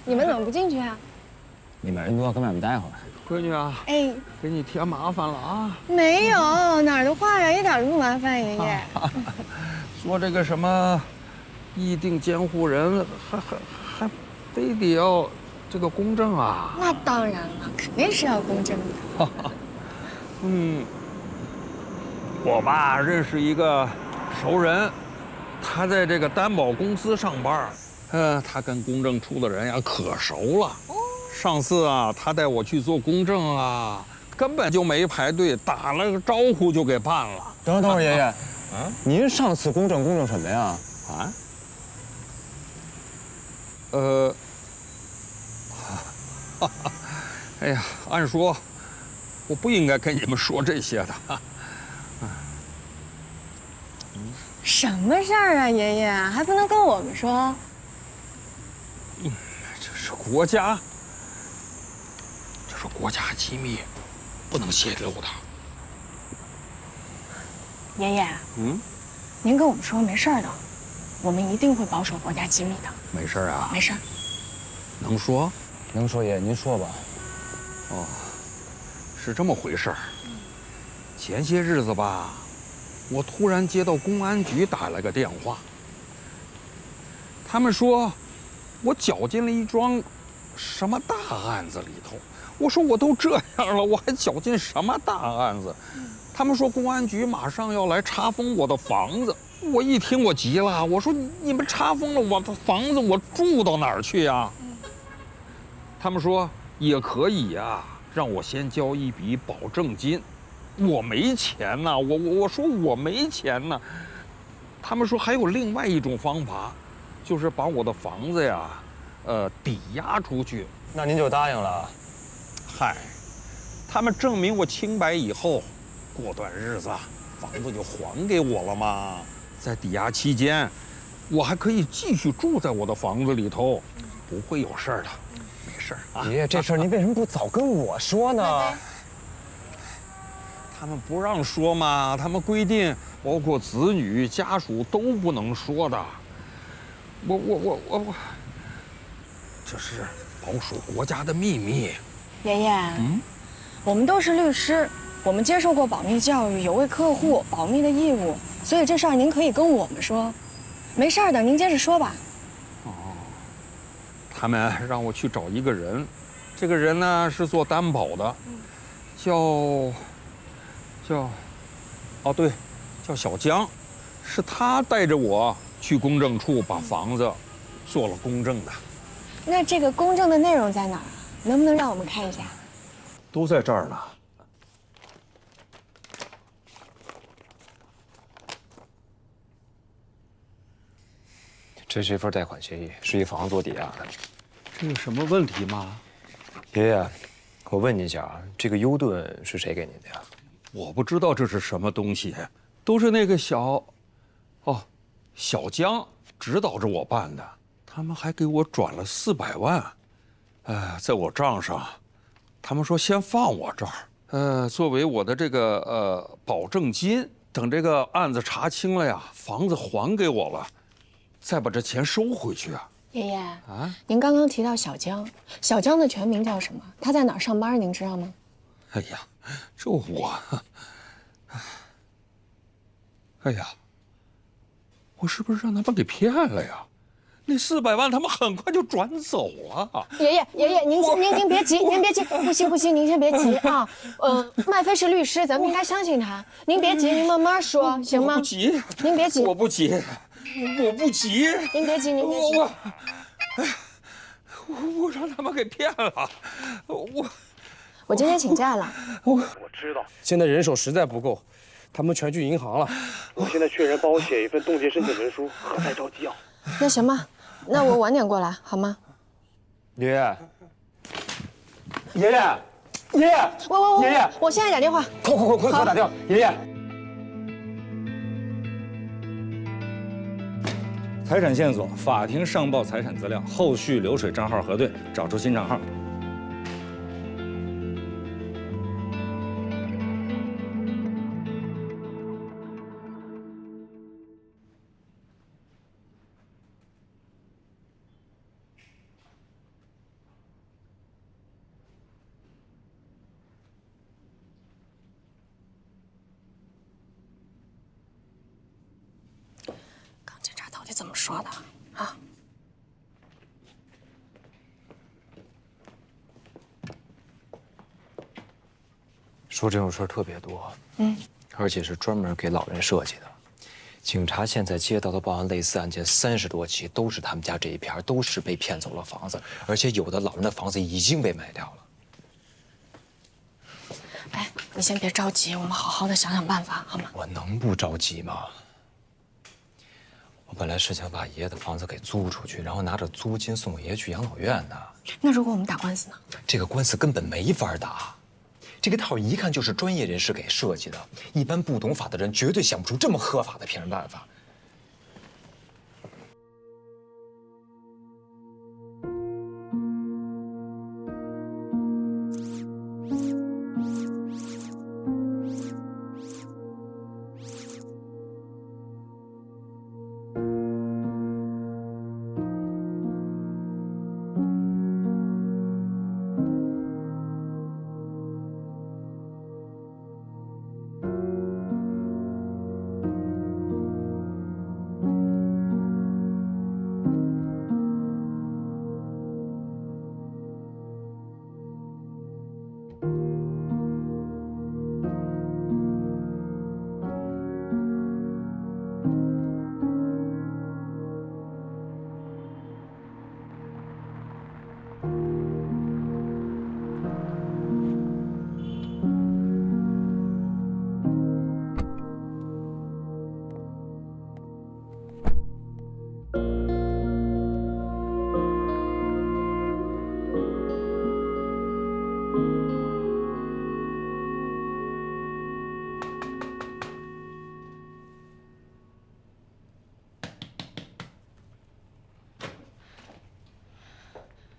你们怎么不进去啊？你们人多，根本没带回来。闺女啊，哎，给你添麻烦了啊！没有，哪儿的话呀，一点都不麻烦，爷爷。说这个什么议定监护人，还非得要这个公证啊？那当然了，肯定是要公正的。嗯，我吧认识一个熟人，他在这个担保公司上班，他跟公证处的人呀可熟了。上次啊，他带我去做公证啊，根本就没排队，打了个招呼就给办了。等会儿，爷爷，啊，您上次公证什么呀？啊？哎呀，按说我不应该跟你们说这些的。什么事儿啊，爷爷还不能跟我们说？这是国家机密，不能泄露的。爷爷，您跟我们说没事儿的，我们一定会保守国家机密的。没事啊？没事儿。能说？能说，爷爷您说吧。哦，是这么回事儿。前些日子吧，我突然接到公安局打来个电话，他们说我搅进了一桩什么大案子里头。我说我都这样了，我还搅进什么大案子？他们说公安局马上要来查封我的房子。我一听我急了，我说你们查封了我的房子，我住到哪儿去呀？他们说也可以呀，让我先交一笔保证金。我没钱呐，我说我没钱呐。他们说还有另外一种方法，就是把我的房子呀，抵押出去。那您就答应了？嗨，他们证明我清白以后，过段日子房子就还给我了嘛。在抵押期间，我还可以继续住在我的房子里头，不会有事儿的，没事儿啊。爷爷，这事儿您为什么不早跟我说呢？他们不让说嘛，他们规定，包括子女、家属都不能说的。我，这是保守国家的秘密。爷爷，我们都是律师，我们接受过保密教育，有为客户保密的义务，所以这事儿您可以跟我们说，没事儿的，您接着说吧。他们让我去找一个人，这个人呢是做担保的，叫，哦对，叫小江，是他带着我去公证处把房子做了公证的。那这个公证的内容在哪儿啊？能不能让我们看一下？都在这儿呢。这是一份贷款协议，是一房子做抵押的。这有什么问题吗？爷爷，我问你一下啊，这个优盾是谁给您的呀？我不知道这是什么东西，都是那个小江指导着我办的。他们还给我转了400万，在我账上，他们说先放我这儿，作为我的这个保证金，等这个案子查清了呀，房子还给我了，再把这钱收回去啊。爷爷啊，您刚刚提到小江，小江的全名叫什么？他在哪儿上班？您知道吗？哎呀，这我，哎呀，我是不是让他们给骗了呀？那400万他们很快就转走了。爷爷，您别急，您别急，不行，您先别急啊。麦飞是律师，咱们应该相信他。您别急，您慢慢说，行吗？我不急，您别急，我不急，我不急。您别急，您别急。我让他们给骗了，我今天请假了。我知道，现在人手实在不够，他们全去银行了。我现在缺人帮我写一份冻结申请文书，何太着急啊？那行吧，那我晚点过来好吗？爷爷，我现在打电话。快打电话，爷爷。财产线索，法庭上报财产资料，后续流水账号核对，找出新账号。说的啊。说这种事儿特别多，而且是专门给老人设计的。警察现在接到的报案类似案件30多起，都是他们家这一片，都是被骗走了房子，而且有的老人的房子已经被卖掉了。哎，你先别着急，我们好好的想想办法，好吗？我能不着急吗？我本来是想把爷爷的房子给租出去，然后拿着租金送我爷爷去养老院的。那如果我们打官司呢？这个官司根本没法打。这个套一看就是专业人士给设计的，一般不懂法的人绝对想不出这么合法的骗人办法。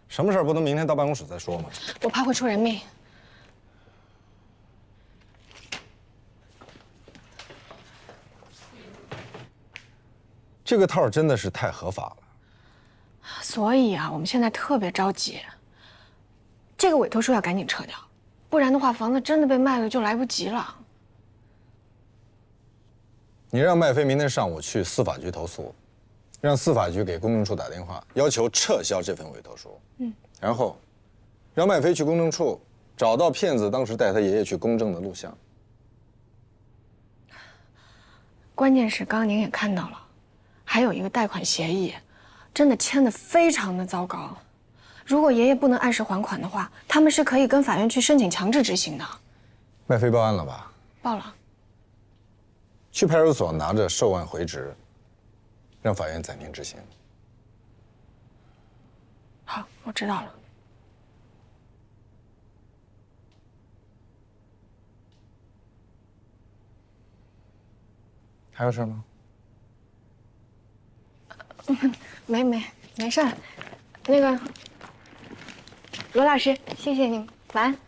什么事儿不能明天到办公室再说吗？我怕会出人命。这个套真的是太合法了。所以啊，我们现在特别着急，这个委托书要赶紧撤掉，不然的话，房子真的被卖了就来不及了。你让麦飞明天上午去司法局投诉，让司法局给公证处打电话，要求撤销这份委托书。然后让麦飞去公证处找到骗子当时带他爷爷去公证的录像。关键是刚刚您也看到了，还有一个贷款协议，真的签得非常的糟糕。如果爷爷不能按时还款的话，他们是可以跟法院去申请强制执行的。麦飞报案了吧？报了。去派出所拿着受案回执，让法院暂停执行。好，我知道了。还有事吗？没事儿。那个罗老师，谢谢你，晚安。